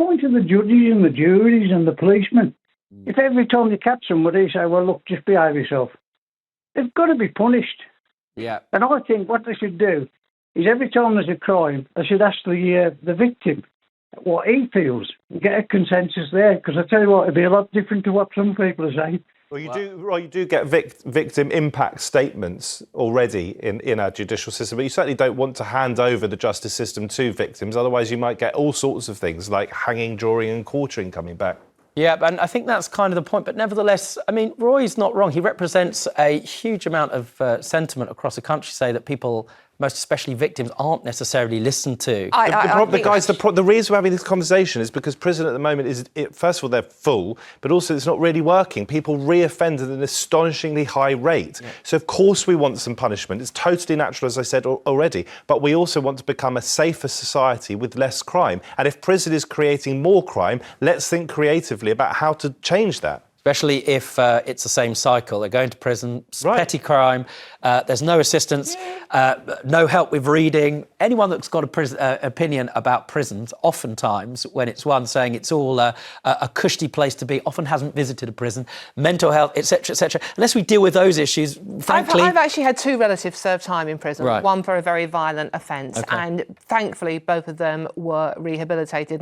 point of the judges and the juries and the policemen? If every time you catch somebody, you say, well, look, just behave yourself. They've got to be punished. Yeah. And I think what they should do is every time there's a crime, they should ask the victim what he feels and get a consensus there. Because I tell you what, it'd be a lot different to what some people are saying. Well, you do get victim impact statements already in our judicial system, but you certainly don't want to hand over the justice system to victims. Otherwise, you might get all sorts of things like hanging, drawing and quartering coming back. Yeah, and I think that's kind of the point. But nevertheless, I mean, Roy's not wrong. He represents a huge amount of sentiment across the country, say that people, most especially victims, aren't necessarily listened to. The reason we're having this conversation is because prison at the moment is, first of all, they're full, but also it's not really working. People re-offend at an astonishingly high rate. Yeah. So, of course, we want some punishment. It's totally natural, as I said already, but we also want to become a safer society with less crime. And if prison is creating more crime, let's think creatively about how to change that. Especially if it's the same cycle. They're going to prison, petty crime, there's no assistance, no help with reading. Anyone that's got an opinion about prisons, oftentimes, when it's one saying it's all a cushy place to be, often hasn't visited a prison, mental health, etc., etc. Unless we deal with those issues, frankly... I've actually had 2 relatives serve time in prison, right. one for a very violent offence, and thankfully both of them were rehabilitated.